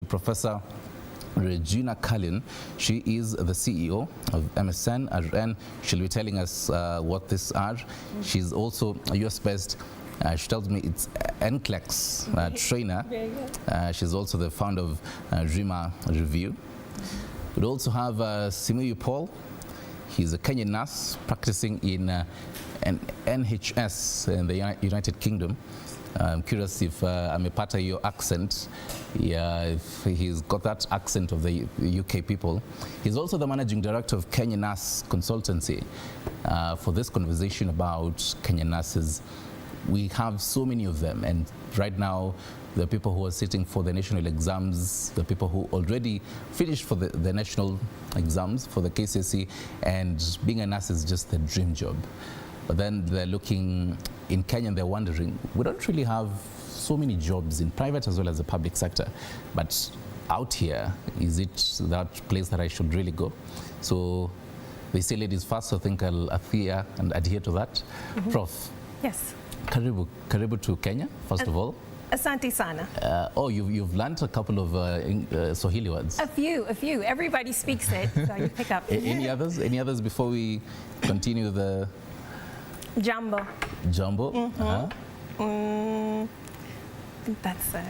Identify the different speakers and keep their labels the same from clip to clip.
Speaker 1: Professor Regina Carlin. She is the CEO of MSN RN. She'll be telling us what these are. She's also a US-based, she tells me it's NCLEX trainer. She's also the founder of RIMA Review. We also have Simiyu Paul. He's a Kenyan nurse practicing in an NHS in the United Kingdom. I'm curious if amepata your accent. Yeah, if he's got that accent of the UK people. He's also the managing director of Kenyan Nurse Consultancy. For this conversation about Kenyan nurses, we have so many of them, and right now the people who are sitting for the national exams, the people who already finished for the national exams for the KCSE, and being a nurse is just the dream job. But then they're looking in Kenya and they're wondering, we don't really have so many jobs in private as well as the public sector, but out here, is it that place that I should really go? So they say ladies first, so I think I'll adhere to that. Prof.
Speaker 2: Yes.
Speaker 1: Karibu to Kenya, first of all.
Speaker 2: Asante sana.
Speaker 1: You've learned a couple of Swahili words.
Speaker 2: A few. Everybody speaks it, so you pick up.
Speaker 1: Any others before we continue the...
Speaker 2: Jambo.
Speaker 1: Jambo?
Speaker 2: I think that's it.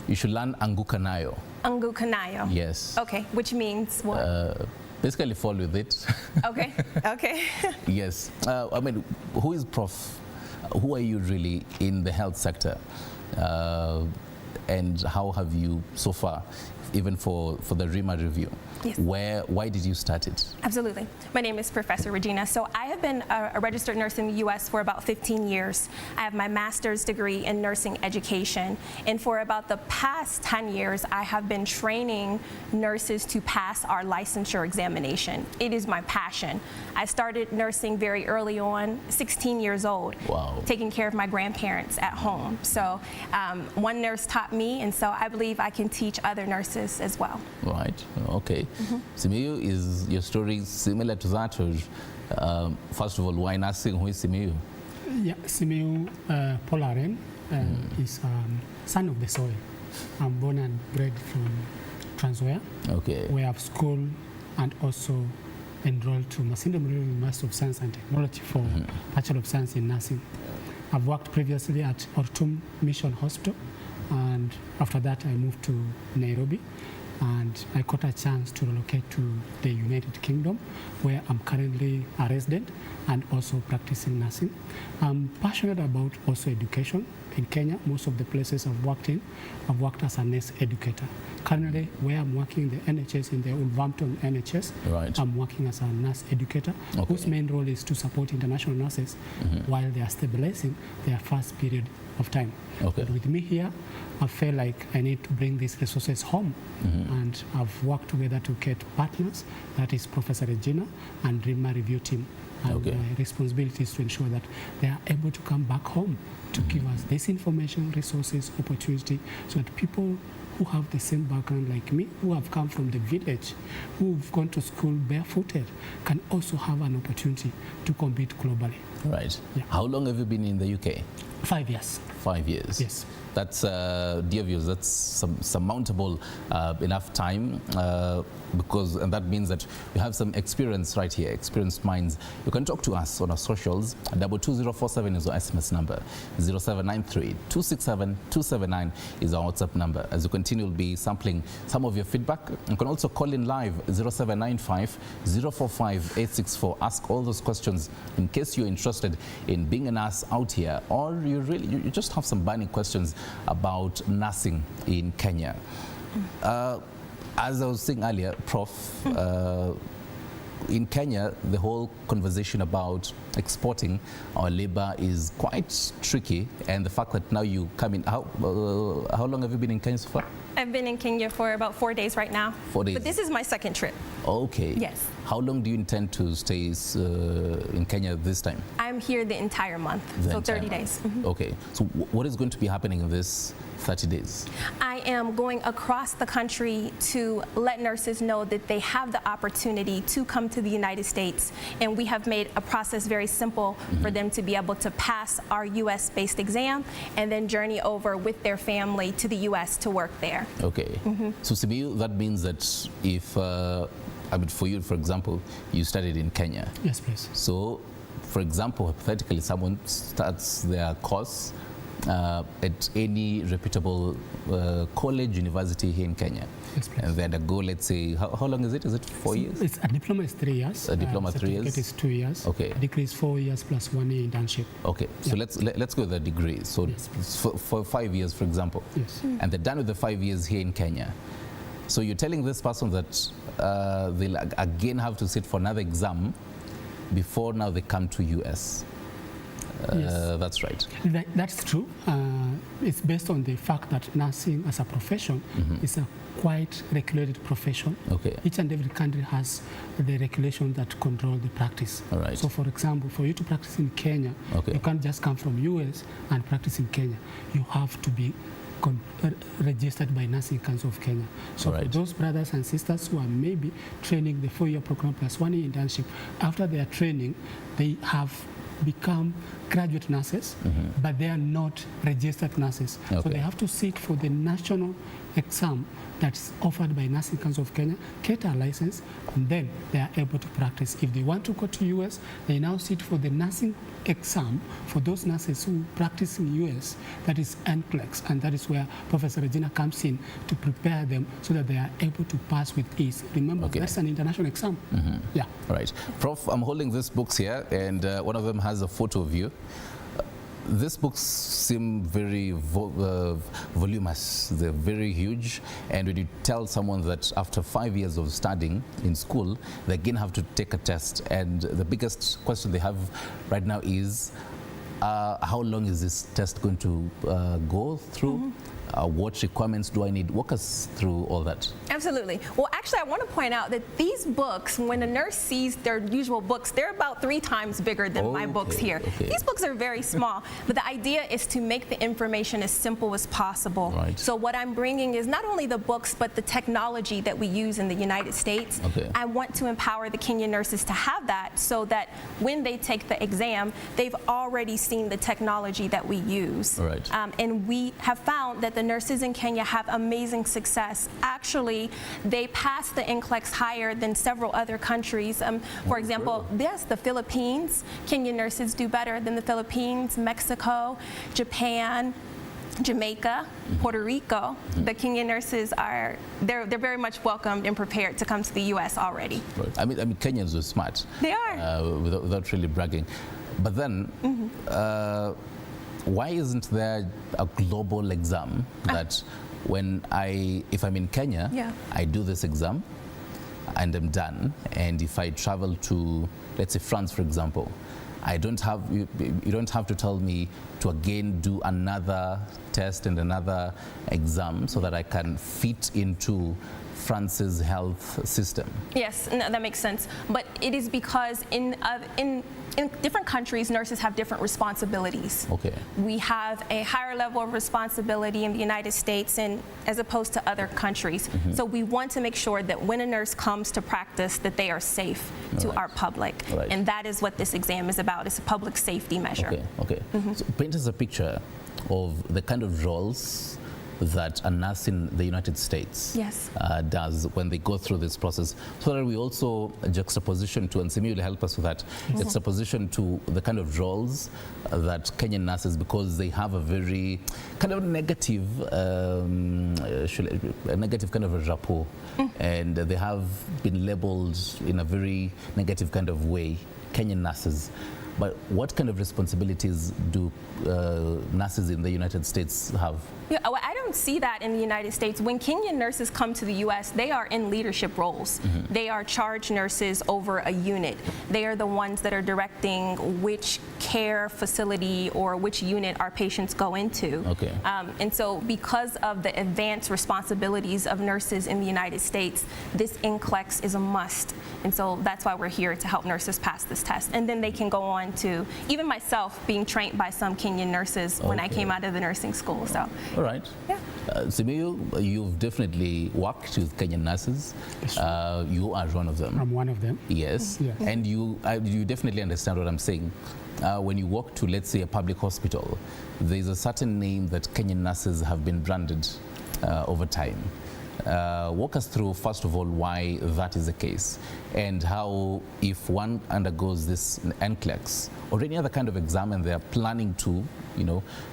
Speaker 1: You should learn Anguka Nayo.
Speaker 2: Anguka Nayo.
Speaker 1: Yes.
Speaker 2: Okay, which means what?
Speaker 1: Basically fall with it.
Speaker 2: Okay.
Speaker 1: Yes. I mean, who is Prof? Who are you really in the health sector? And how have you so far, even for the RIMA review?
Speaker 2: Yes.
Speaker 1: Why did you start it?
Speaker 2: Absolutely. My name is Professor Regina. So I have been a registered nurse in the U.S. for about 15 years. I have my master's degree in nursing education. And for about the past 10 years, I have been training nurses to pass our licensure examination. It is my passion. I started nursing very early on, 16 years old,
Speaker 1: wow, taking
Speaker 2: care of my grandparents at home. So one nurse taught me, and so I believe I can teach other nurses as well.
Speaker 1: Right. Okay. Simiyu, is your story similar to that? Or, first of all, why nursing? Who is Simiyu?
Speaker 3: Yeah, Simiyu Polaren is son of the soil. I'm born and bred from Trans Nzoia, where I've schooled and also enrolled to Masinde Muliro University of Science and Technology for Bachelor of Science in Nursing. I've worked previously at Ortum Mission Hospital, and after that I moved to Nairobi, and I got a chance to relocate to the United Kingdom, where I'm currently a resident and also practicing nursing. I'm passionate about also education. In Kenya, most of the places I've worked as a nurse educator. Currently, where I'm working in the NHS, in the Wolverhampton NHS, I'm working as a nurse educator, whose main role is to support international nurses while they are stabilizing their first period of time. But with me here, I feel like I need to bring these resources home, and I've worked together to get partners, that is Professor Regina and RIMA Review team. And my responsibility is to ensure that they are able to come back home to give us this information, resources, opportunity, so that people who have the same background like me, who have come from the village, who've gone to school barefooted, can also have an opportunity to compete globally.
Speaker 1: Right.
Speaker 3: Yeah.
Speaker 1: How long have you been in the UK?
Speaker 3: 5 years.
Speaker 1: 5 years.
Speaker 3: Yes.
Speaker 1: That's, dear viewers, that's surmountable enough time, and that means that you have some experience right here, experienced minds. You can talk to us on our socials. 22047 is our SMS number. 0793-267-279 is our WhatsApp number. As you continue, we'll be sampling some of your feedback. You can also call in live, 0795-045-864. Ask all those questions in case you're interested in being a nurse out here, or you just have some burning questions about nursing in Kenya. As I was saying earlier, Prof, in Kenya, the whole conversation about exporting our labor is quite tricky, and the fact that now you come in, how long have you been in Kenya so far?
Speaker 2: I've been in Kenya for about 4 days right now.
Speaker 1: 4 days.
Speaker 2: But this is my second trip.
Speaker 1: Okay.
Speaker 2: Yes.
Speaker 1: How long do you intend to stay in Kenya this time?
Speaker 2: I'm here the entire month, so 30 days.
Speaker 1: Okay. So what is going to be happening in this 30 days?
Speaker 2: I I am going across the country to let nurses know that they have the opportunity to come to the United States, and we have made a process very simple for them to be able to pass our US-based exam and then journey over with their family to the US to work there.
Speaker 1: Okay. So Simiyu, that means that if, I mean, for you, for example, you studied in Kenya.
Speaker 3: Yes, please.
Speaker 1: So, for example, hypothetically, someone starts their course at any reputable college, university here in Kenya.
Speaker 3: Yes, please.
Speaker 1: And they undergo, let's say, how long is it? Is it 4 years?
Speaker 3: It's a diploma is 3 years.
Speaker 1: A diploma 3 years?
Speaker 3: Certificate is 2 years.
Speaker 1: Okay.
Speaker 3: A degree is 4 years plus 1 year internship.
Speaker 1: Okay, so
Speaker 3: Yeah.
Speaker 1: let's go with the degree. So
Speaker 3: Yes,
Speaker 1: for 5 years, for example,
Speaker 3: Yes.
Speaker 1: and they're done with the 5 years here in Kenya. So you're telling this person that they'll again have to sit for another exam before now they come to US.
Speaker 3: Yes.
Speaker 1: That's right.
Speaker 3: That's true. It's based on the fact that nursing as a profession is a quite regulated profession.
Speaker 1: Okay.
Speaker 3: Each and every country has the regulations that control the practice.
Speaker 1: All right.
Speaker 3: So, for example, for you to practice in Kenya,
Speaker 1: Okay.
Speaker 3: you can't just come from US and practice in Kenya. You have to be registered by Nursing Council of Kenya. So
Speaker 1: Right.
Speaker 3: for those brothers and sisters who are maybe training the 4-year program plus 1 year internship, after their training, they have become graduate nurses, but they are not registered nurses. So
Speaker 1: Okay.
Speaker 3: they have to sit for the national exam that's offered by Nursing Council of Kenya, get a license, and then they are able to practice. If they want to go to US, they now sit for the nursing exam for those nurses who practice in US, that is NCLEX, and that is where Professor Regina comes in to prepare them so that they are able to pass with ease. Remember,
Speaker 1: Okay.
Speaker 3: that's an international exam. Yeah.
Speaker 1: All right. Prof, I'm holding these books here, and one of them has a photo of you. These books seem very voluminous. They're very huge. And when you tell someone that after 5 years of studying in school, they again have to take a test. And the biggest question they have right now is, how long is this test going to go through? What requirements do I need? Walk us through all that.
Speaker 2: Absolutely. Well, actually, I want to point out that these books, when a nurse sees their usual books, they're about 3 times bigger than my books
Speaker 1: Okay,
Speaker 2: here.
Speaker 1: okay.
Speaker 2: These books are very small, but the idea is to make the information as simple as possible.
Speaker 1: Right.
Speaker 2: So what I'm bringing is not only the books, but the technology that we use in the United States.
Speaker 1: Okay.
Speaker 2: I want to empower the Kenyan nurses to have that so that when they take the exam, they've already seen the technology that we use.
Speaker 1: Right.
Speaker 2: And we have found that the nurses in Kenya have amazing success. Actually, they pass the NCLEX higher than several other countries. For example, yes, the Philippines, Kenyan nurses do better than the Philippines, Mexico, Japan, Jamaica, Puerto Rico. The Kenyan nurses they're very much welcomed and prepared to come to the U.S. already.
Speaker 1: Right. I mean, Kenyans are smart.
Speaker 2: They are.
Speaker 1: Without really bragging. But then, why isn't there a global exam that if I'm in Kenya,
Speaker 2: Yeah.
Speaker 1: I do this exam and I'm done. And if I travel to, let's say, France, for example, you don't have to tell me to again do another test and another exam so that I can fit into France's health system.
Speaker 2: Yes, no, that makes sense. But it is because in different countries, nurses have different responsibilities.
Speaker 1: Okay.
Speaker 2: We have a higher level of responsibility in the United States and as opposed to other countries. So we want to make sure that when a nurse comes to practice, that they are safe to our public.
Speaker 1: Right.
Speaker 2: And that is what this exam is about. It's a public safety measure.
Speaker 1: Okay. So paint us a picture of the kind of roles that a nurse in the United States
Speaker 2: Yes.
Speaker 1: Does when they go through this process, so that we also juxtaposition to, and Simi will help us with that, juxtaposition to the kind of roles that Kenyan nurses, because they have a very kind of negative, a negative kind of a rapport, and they have been labeled in a very negative kind of way, Kenyan nurses. But what kind of responsibilities do nurses in the United States have?
Speaker 2: Yeah, well, I don't see that in the United States. When Kenyan nurses come to the U.S., they are in leadership roles. They are charge nurses over a unit. They are the ones that are directing which care facility or which unit our patients go into.
Speaker 1: Okay.
Speaker 2: And so because of the advanced responsibilities of nurses in the United States, this NCLEX is a must. And so that's why we're here to help nurses pass this test, and then they can go on to, even myself being trained by some Kenyan nurses when I came out of the nursing school. So.
Speaker 1: All right.
Speaker 2: Yeah.
Speaker 1: Simiyu, you've definitely worked with Kenyan nurses. You are one of them.
Speaker 3: I'm one of them.
Speaker 1: Yes. Yes. And you definitely understand what I'm saying. When you walk to, let's say, a public hospital, there's a certain name that Kenyan nurses have been branded over time. Walk us through, first of all, why that is the case, and how, if one undergoes this NCLEX or any other kind of exam and they're planning to,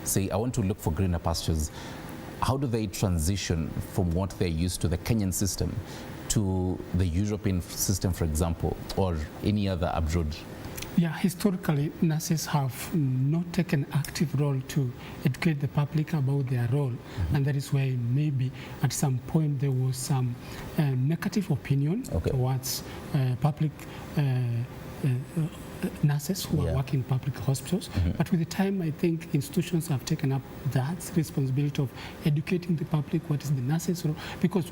Speaker 1: say, I want to look for greener pastures, how do they transition from what they're used to, the Kenyan system, to the European system, for example, or any other abroad?
Speaker 3: Yeah, historically, nurses have not taken active role to educate the public about their role, and that is why maybe at some point there was some negative opinion towards public nurses who are working in public hospitals. But with the time, I think institutions have taken up that responsibility of educating the public what is the nurses' role, because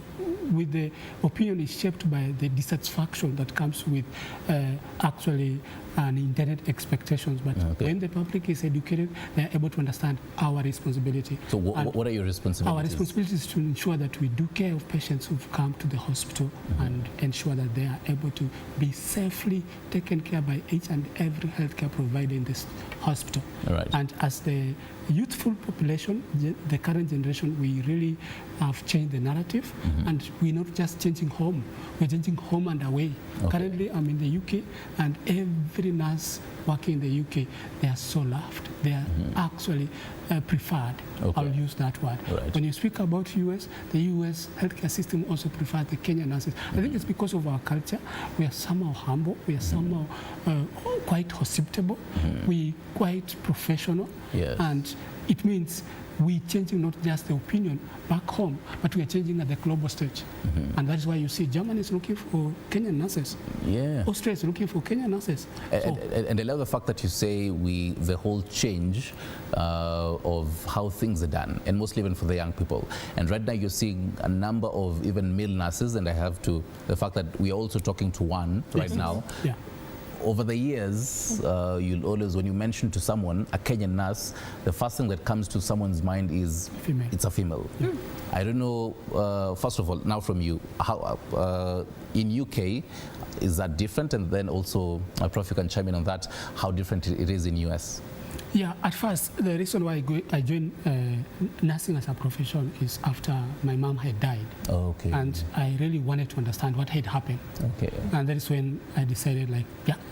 Speaker 3: with the opinion is shaped by the dissatisfaction that comes with actually intended expectations. But when the public is educated, they are able to understand our responsibility.
Speaker 1: So what are your responsibilities?
Speaker 3: Our responsibility is to ensure that we do care of patients who've come to the hospital and ensure that they are able to be safely taken care by each and every healthcare provider in this hospital.
Speaker 1: Right.
Speaker 3: And as the youthful population, the current generation, we really have changed the narrative, and we're not just changing home, we're changing home and away. Currently, I'm in the UK, and every nurse working in the UK, they are so loved. They are actually preferred. I'll use that word. Right. When you speak about US, the US healthcare system also prefers the Kenyan nurses. I think it's because of our culture. We are somehow humble. We are somehow quite hospitable. We quite professional.
Speaker 1: Yes.
Speaker 3: And it means we're changing not just the opinion back home, but we are changing at the global stage. And that is why you see Germany is looking for Kenyan nurses.
Speaker 1: Yeah.
Speaker 3: Austria is looking for Kenyan nurses.
Speaker 1: And I love the fact that you say the whole change of how things are done, and mostly even for the young people. And right now you're seeing a number of even male nurses, and the fact that we're also talking to one right now.
Speaker 3: Yeah.
Speaker 1: Over the years, you'll always, when you mention to someone a Kenyan nurse, the first thing that comes to someone's mind is
Speaker 3: female.
Speaker 1: It's a female. Yeah. I don't know, first of all, now from you, how in UK, is that different? And then also, Prof, you can chime in on that, how different it is in US.
Speaker 3: Yeah, at first, the reason why I joined nursing as a profession is after my mom had died.
Speaker 1: Okay.
Speaker 3: And I really wanted to understand what had happened.
Speaker 1: Okay.
Speaker 3: And that is when I decided,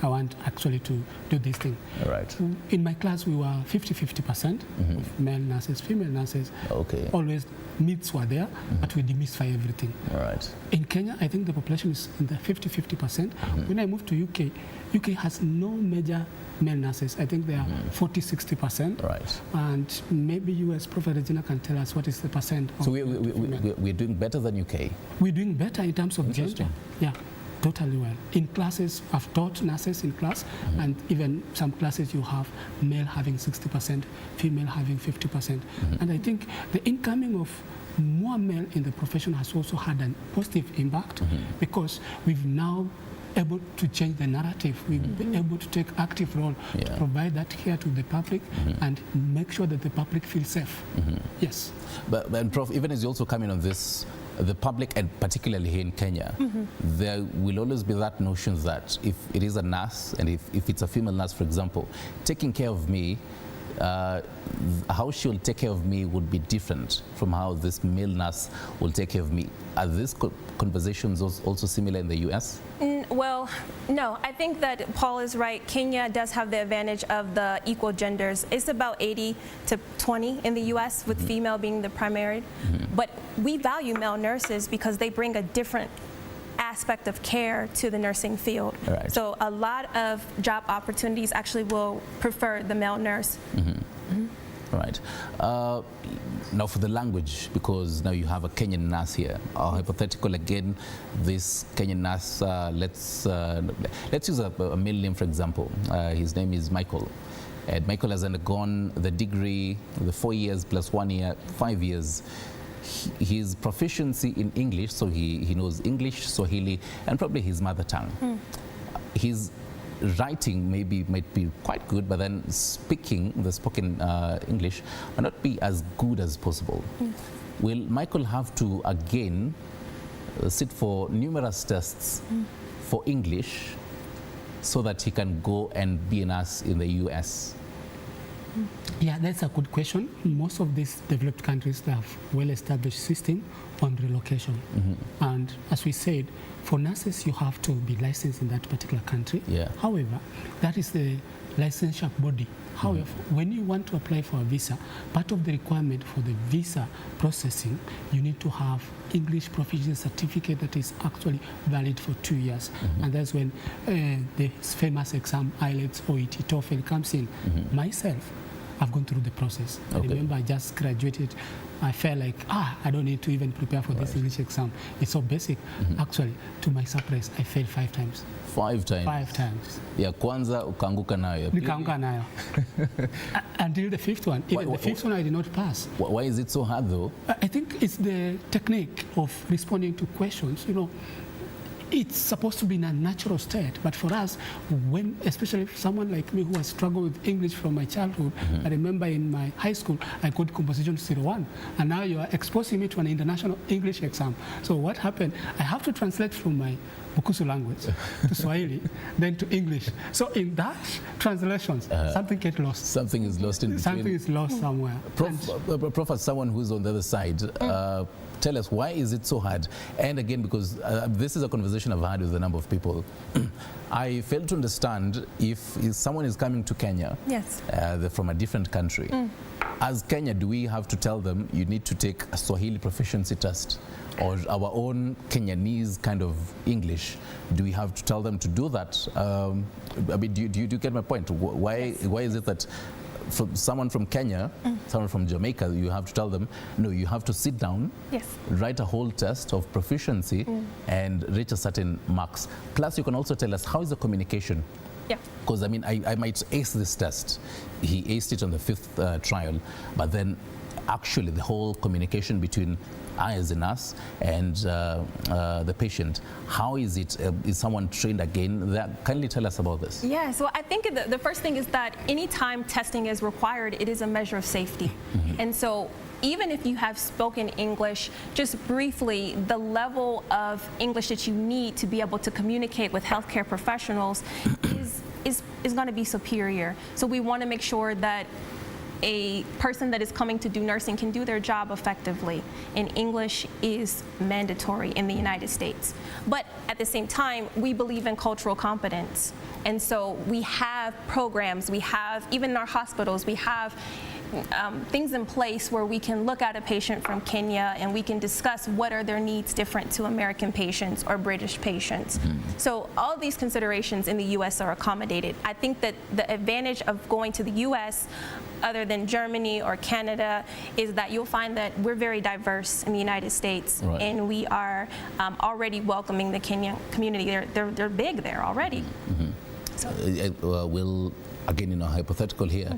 Speaker 3: I want actually to do this thing.
Speaker 1: All right.
Speaker 3: In my class, we were 50-50% of male nurses, female nurses.
Speaker 1: Okay.
Speaker 3: Always myths were there, but we demystify everything.
Speaker 1: All right.
Speaker 3: In Kenya, I think the population is in the 50-50%. When I moved to UK has no major male nurses. I think they are 40-60%.
Speaker 1: Right.
Speaker 3: And maybe US, Prophet Regina can tell us what is the percent.
Speaker 1: So we're doing better than UK?
Speaker 3: We're doing better in terms of gender. Yeah, totally well. In classes, I've taught nurses in class, and even some classes you have male having 60%, female having 50%. And I think the incoming of more male in the profession has also had a positive impact because we've now able to change the narrative. We've been able to take active role to provide that care to the public and make sure that the public feels safe. Yes.
Speaker 1: But Prof, even as you also come in on this, the public, and particularly here in Kenya, there will always be that notion that if it is a nurse, and if it's a female nurse, for example, taking care of me, how she'll take care of me would be different from how this male nurse will take care of me. Are these conversations also similar in the US?
Speaker 2: Well, no. I think that Paul is right. Kenya does have the advantage of the equal genders. It's about 80-20 in the US, with female being the primary. But we value male nurses because they bring a different aspect of care to the nursing field.
Speaker 1: Right.
Speaker 2: So a lot of job opportunities actually will prefer the male nurse.
Speaker 1: Right. Now for the language, because now you have a Kenyan nurse here. Hypothetical again, this Kenyan nurse, let's use a male name, for example. His name is Michael. And Michael has undergone the degree, the 4 years plus 1 year, 5 years. His proficiency in English, so he knows English, Swahili, and probably his mother tongue. He's writing might be quite good, but then speaking, the spoken English, might not be as good as possible. Yes. Will Michael have to again sit for numerous tests for English so that he can go and be a nurse in the US?
Speaker 3: Yeah, that's a good question. Most of these developed countries have well-established system on relocation. And as we said, for nurses, you have to be licensed in that particular country.
Speaker 1: Yeah.
Speaker 3: However, that is the licensure body. However, when you want to apply for a visa, part of the requirement for the visa processing, you need to have English proficiency certificate that is actually valid for 2 years. And that's when the famous exam, IELTS, OET, TOEFL comes in. Myself, I've gone through the process. I remember I just graduated. I felt like, I don't need to even prepare for this English exam. It's so basic. Actually, to my surprise, I failed 5 times.
Speaker 1: 5 times?
Speaker 3: 5 times.
Speaker 1: Ya kwanza ukaanguka nayo.
Speaker 3: Nikaanguka nayo. Until the 5th one. Even the 5th one I did not pass.
Speaker 1: Why is it so hard though?
Speaker 3: I think it's the technique of responding to questions. You know, it's supposed to be in a natural state, but for us, when, especially someone like me who has struggled with English from my childhood, I remember in my high school, I got Composition 01, and now you are exposing me to an international English exam. So what happened? I have to translate from my Bukusu language to Swahili, then to English. So in that translations, something gets lost.
Speaker 1: Something is lost in between.
Speaker 3: Something is lost somewhere.
Speaker 1: Prof, as someone who's on the other side, tell us, why is it so hard? And again, because this is a conversation I've had with a number of people, I fail to understand if someone is coming to Kenya,
Speaker 2: yes,
Speaker 1: they're from a different country. As Kenya, do we have to tell them you need to take a Swahili proficiency test or our own Kenyanese kind of English? Do we have to tell them to do that? I mean, do you get my point? Why is it that from someone from Kenya, someone from Jamaica, you have to tell them, no, you have to sit down,
Speaker 2: yes,
Speaker 1: write a whole test of proficiency and reach a certain marks. Plus, you can also tell us, how is the communication?
Speaker 2: Yeah.
Speaker 1: Because I mean, I might ace this test. He aced it on the 5th trial, but then actually the whole communication between I as a nurse and the patient, how is it? Is someone trained again? Kindly tell us about this.
Speaker 2: Yeah, so I think the first thing is that anytime testing is required, it is a measure of safety. And so even if you have spoken English, just briefly, the level of English that you need to be able to communicate with healthcare professionals is going to be superior. So we want to make sure that a person that is coming to do nursing can do their job effectively, and English is mandatory in the United States. But at the same time, we believe in cultural competence. And so we have programs, we have, even in our hospitals, we have things in place where we can look at a patient from Kenya and we can discuss what are their needs different to American patients or British patients. So all these considerations in the US are accommodated. I think that the advantage of going to the US, other than Germany or Canada, is that you'll find that we're very diverse in the United States, and we are already welcoming the Kenyan community. They're big there already.
Speaker 1: Will, again, hypothetical here,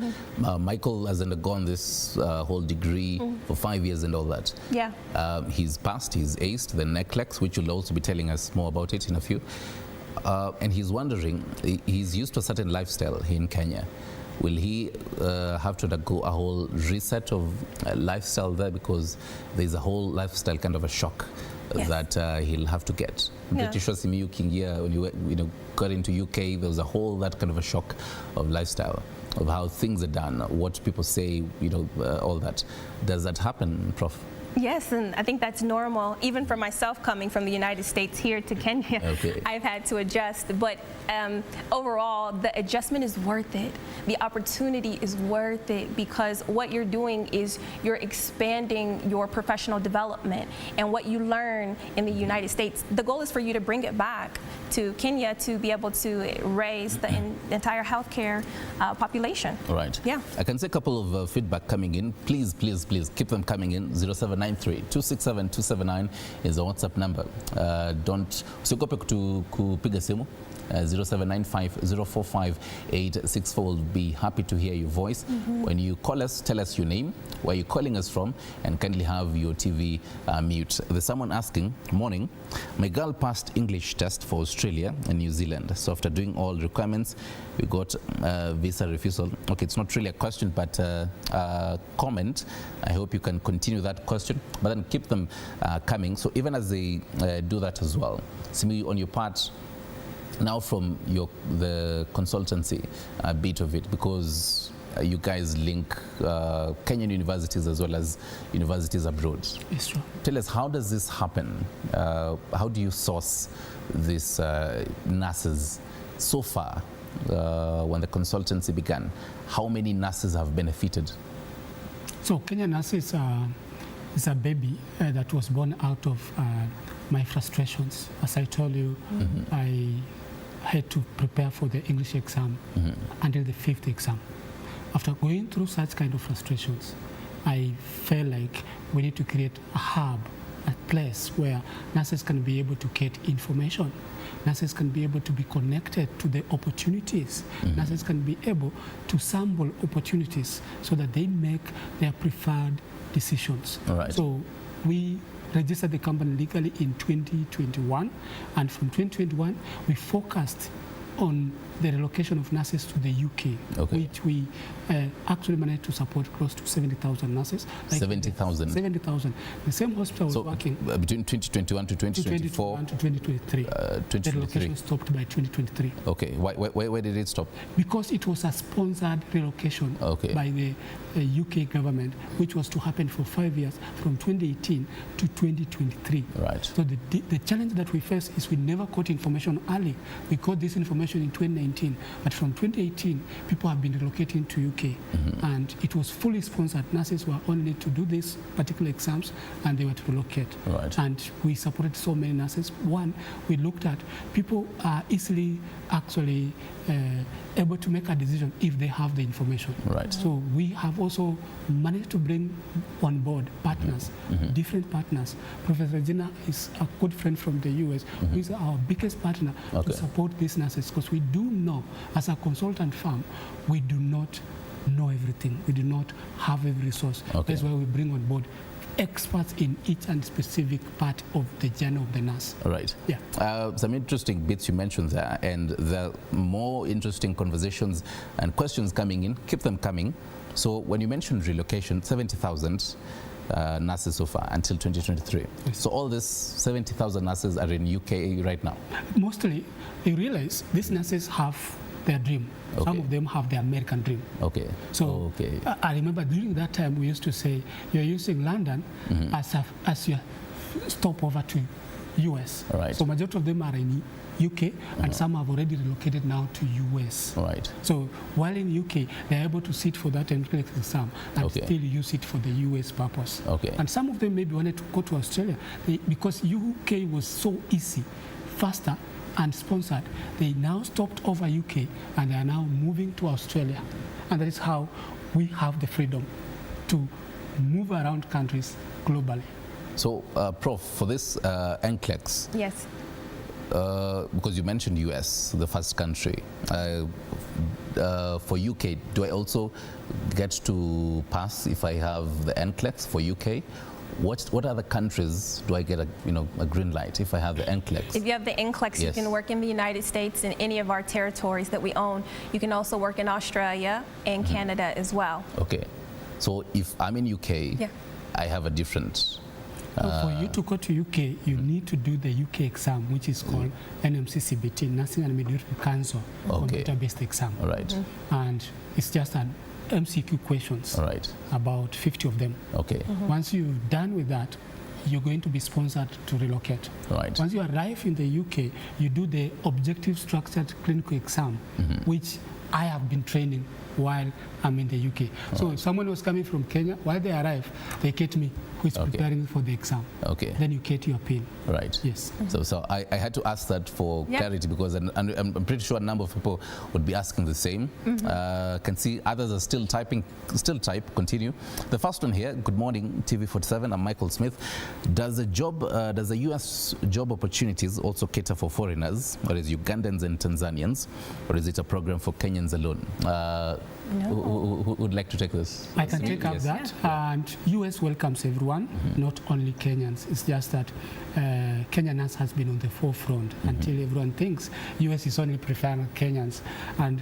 Speaker 1: Michael has undergone this whole degree for 5 years and all that.
Speaker 2: Yeah.
Speaker 1: He's passed, he's aced the NCLEX, which you'll also be telling us more about it in a few. And he's wondering, he's used to a certain lifestyle here in Kenya. Will he have to undergo a whole reset of lifestyle there, because there's a whole lifestyle kind of a shock that he'll have to get? Pretty sure Simiyu Kingia, when you got into UK, there was a whole that kind of a shock of lifestyle, of how things are done, what people say, all that. Does that happen, Prof?
Speaker 2: Yes, and I think that's normal. Even for myself, coming from the United States here to Kenya, I've had to adjust. But overall, the adjustment is worth it. The opportunity is worth it, because what you're doing is you're expanding your professional development. And what you learn in the United States, the goal is for you to bring it back to Kenya to be able to raise the entire healthcare population.
Speaker 1: Right.
Speaker 2: Yeah.
Speaker 1: I can see a couple of feedback coming in. Please keep them coming in. 0793-267-279 is the WhatsApp number. Don't usiogope kupiga simu. 0795-045-864. We'll be happy to hear your voice. When you call us, tell us your name, where you're calling us from, and kindly have your TV mute. There's someone asking, morning, my girl passed English test for Australia and New Zealand. So after doing all requirements, we got visa refusal. Okay, it's not really a question, but a comment. I hope you can continue that question, but then keep them coming. So even as they do that as well, Simiyu, on your part, now from the consultancy bit of it, because you guys link Kenyan universities as well as universities abroad.
Speaker 3: It's true.
Speaker 1: Tell us, how does this happen? How do you source these nurses so far? When the consultancy began, how many nurses have benefited?
Speaker 3: So Kenya Nurses is a baby that was born out of my frustrations. As I told you, I had to prepare for the English exam until the 5th exam. After going through such kind of frustrations, I felt like we need to create a hub, a place where nurses can be able to get information. Nurses can be able to be connected to the opportunities. Nurses can be able to sample opportunities so that they make their preferred decisions.
Speaker 1: All right.
Speaker 3: So we registered the company legally in 2021, and from 2021 we focused on the relocation of nurses to the UK, which we actually managed to support close to 70,000 nurses.
Speaker 1: Like 70,000?
Speaker 3: 70,000. The same hospital was working.
Speaker 1: Between 2021 to 2024?
Speaker 3: 2021 to 2023.
Speaker 1: 2023.
Speaker 3: The relocation stopped by 2023.
Speaker 1: Okay. Why did it stop?
Speaker 3: Because it was a sponsored relocation by the UK government, which was to happen for 5 years, from 2018 to 2023.
Speaker 1: Right.
Speaker 3: So the challenge that we face is we never got information early. We got this information in 2019, but from 2018, people have been relocating to UK, and it was fully sponsored. Nurses were only to do these particular exams, and they were to relocate.
Speaker 1: Right.
Speaker 3: And we supported so many nurses. One, we looked at people are easily actually able to make a decision if they have the information.
Speaker 1: Right.
Speaker 3: So we have also managed to bring on board partners, different partners. Professor Regina is a good friend from the US, who is our biggest partner to support these nurses, because we do know, as a consultant firm, we do not know everything. We do not have every resource. That's why we bring on board experts in each and specific part of the journey of the nurse.
Speaker 1: Right.
Speaker 3: Yeah.
Speaker 1: Some interesting bits you mentioned there, and there are more interesting conversations and questions coming in. Keep them coming. So when you mentioned relocation, 70,000 nurses so far until 2023. Yes. So all these 70,000 nurses are in UK right now?
Speaker 3: Mostly, you realize these nurses have their dream. Some of them have the American dream. So I remember during that time we used to say you're using London as your stopover to US.
Speaker 1: Right.
Speaker 3: So majority of them are in UK, and some have already relocated now to US.
Speaker 1: Right.
Speaker 3: So while in UK, they're able to sit for that NCLEX exam and still use it for the US purpose. And some of them maybe wanted to go to Australia because UK was so easy, faster, and sponsored. They now stopped over UK and they are now moving to Australia. And that is how we have the freedom to move around countries globally.
Speaker 1: So, Prof, for this NCLEX,
Speaker 2: yes,
Speaker 1: because you mentioned US, the first country, for UK, do I also get to pass if I have the NCLEX for UK? What other countries do I get a green light if I have the NCLEX?
Speaker 2: If you have the NCLEX, you can work in the United States and any of our territories that we own. You can also work in Australia and Canada as well.
Speaker 1: Okay. So if I'm in UK, I have a different...
Speaker 3: for you to go to UK, you need to do the UK exam, which is called NMC-CBT, Nursing and Midwifery Council, computer-based exam.
Speaker 1: Right.
Speaker 3: And it's just an MCQ questions, about 50 of them. Once you're done with that, you're going to be sponsored to relocate. Once you arrive in the UK, you do the objective structured clinical exam, which I have been training while I'm in the UK. So if someone was coming from Kenya, while they arrive, they get me who is preparing for the exam.
Speaker 1: Okay.
Speaker 3: Then you get your pin.
Speaker 1: Right.
Speaker 3: Yes.
Speaker 1: So I had to ask that for clarity, because I'm pretty sure a number of people would be asking the same. Can see others are still typing. Still type. Continue. The first one here. Good morning, TV47. I'm Michael Smith. Does the U.S. job opportunities also cater for foreigners, or is Ugandans and Tanzanians, or is it a program for Kenyans alone?
Speaker 2: No.
Speaker 1: Who would like to take this?
Speaker 3: I can take up that. And U.S. welcomes everyone, not only Kenyans. It's just that Kenyans has been on the forefront until everyone thinks U.S. is only preferring Kenyans. And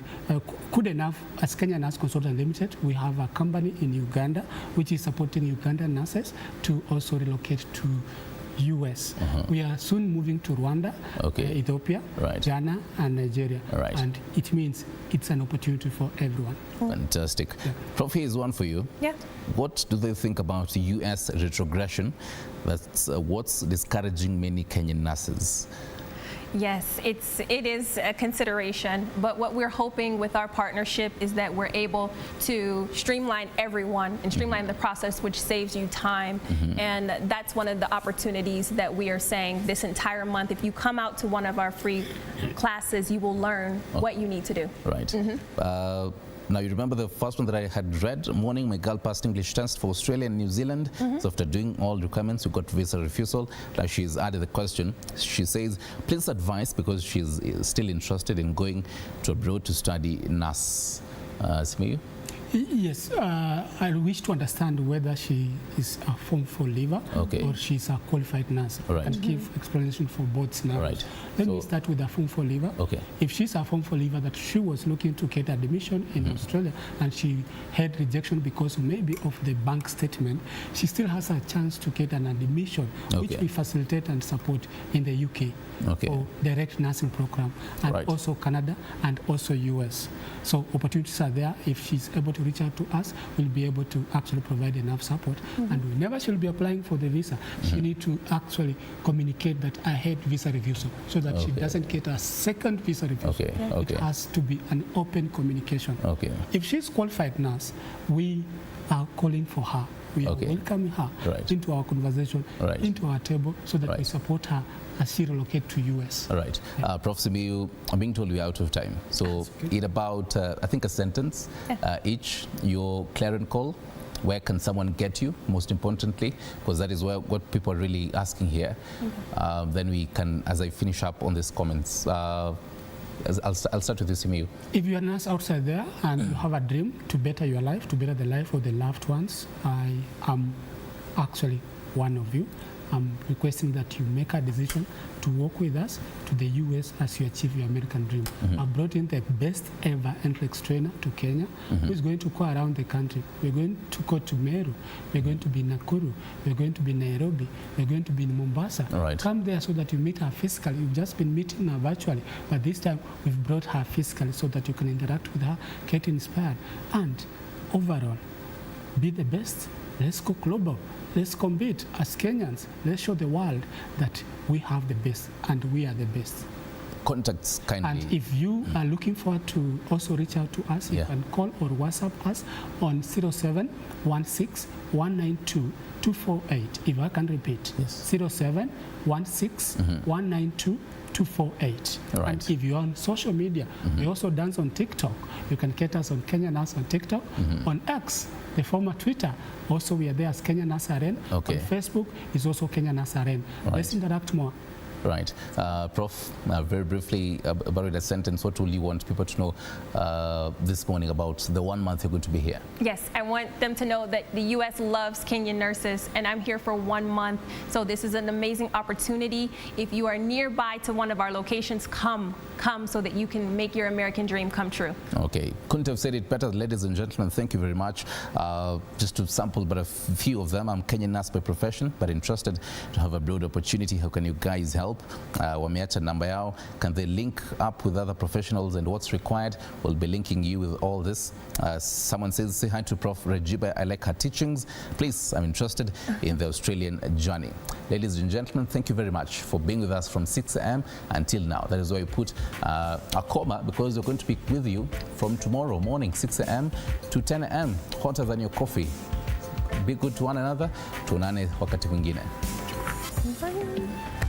Speaker 3: good enough, as Kenya Nurse Consultant Limited, we have a company in Uganda which is supporting Ugandan nurses to also relocate to US. We are soon moving to Rwanda, Ethiopia, Ghana, and Nigeria. And it means it's an opportunity for everyone.
Speaker 1: Fantastic. Prof, here's one for you.
Speaker 2: Yeah.
Speaker 1: What do they think about US retrogression? That's what's discouraging many Kenyan nurses.
Speaker 2: Yes, it is a consideration, but what we're hoping with our partnership is that we're able to streamline everyone and streamline the process, which saves you time. And that's one of the opportunities that we are saying this entire month. If you come out to one of our free classes, you will learn what you need to do.
Speaker 1: Right. Now, you remember the first one that I had read, morning, my girl passed English test for Australia and New Zealand. So after doing all requirements, we got visa refusal. Now she's added the question. She says, please advise, because she's still interested in going to abroad to study nurse. Simiyu?
Speaker 3: Yes, I wish to understand whether she is a Form 4 leaver or she's a qualified nurse. And give explanation for both scenarios. Let me start with a Form 4 leaver. If she's a Form 4 leaver that she was looking to get admission in Australia and she had rejection because maybe of the bank statement, she still has a chance to get an admission, which we facilitate and support in the UK for direct nursing program, and also Canada and also US. So opportunities are there. If she's able to reach out to us, we'll be able to actually provide enough support. And whenever she'll be applying for the visa, she need to actually communicate that I had visa refusal, so that she doesn't get a second visa refusal. It has to be an open communication. If she's qualified nurse, we are calling for her. We are welcoming her into our conversation, into our table, so that we support her as she relocates to US.
Speaker 1: Prof. Simiyu, I'm being told we're out of time. So in about, I think, a sentence each, your clarion call. Where can someone get you, most importantly? Because that is what people are really asking here. Then we can, as I finish up on these comments, I'll start with you, Simiyu.
Speaker 3: If you're a nurse outside there and you have a dream to better your life, to better the life of the loved ones, I am actually one of you. I'm requesting that you make a decision to work with us to the US as you achieve your American dream. I brought in the best ever NCLEX trainer to Kenya, who is going to go around the country. We're going to go to Meru, we're going to be in Nakuru, we're going to be in Nairobi, we're going to be in Mombasa. Come there so that you meet her physically. You've just been meeting her virtually, but this time we've brought her physically so that you can interact with her, get inspired, and overall, be the best. Let's go global. Let's compete as Kenyans. Let's show the world that we have the best and we are the best.
Speaker 1: Contacts kindly.
Speaker 3: And if you are looking forward to also reach out to us, you can call or WhatsApp us on 0716 192 248. If I can repeat, 0716 192 248. And if you're on social media, we also dance on TikTok. You can get us on Kenya Nurse on TikTok, on X, the former Twitter. Also, we are there as Kenya Nurse RN. On Facebook is also Kenya Nurse RN. Let's interact more.
Speaker 1: Prof, very briefly, about a sentence, what will you want people to know this morning about the 1 month you're going to be here?
Speaker 2: Yes, I want them to know that the U.S. loves Kenyan nurses, and I'm here for 1 month. So this is an amazing opportunity. If you are nearby to one of our locations, come so that you can make your American dream come true.
Speaker 1: Couldn't have said it better, ladies and gentlemen. Thank you very much. Just to sample but a few of them, I'm Kenyan nurse by profession, but interested to have a broad opportunity. How can you guys help? help. Wameacha namba yao. Can they link up with other professionals and what's required? We'll be linking you with all this. Someone says, say hi to Prof. Rejiba. I like her teachings. Please, I'm interested in the Australian journey. Ladies and gentlemen, thank you very much for being with us from 6 a.m. until now. That is why we put a comma, because we're going to be with you from tomorrow morning, 6 a.m. to 10 a.m. hotter than your coffee. Be good to one another. Tuonane wakati mwingine.
Speaker 2: Bye.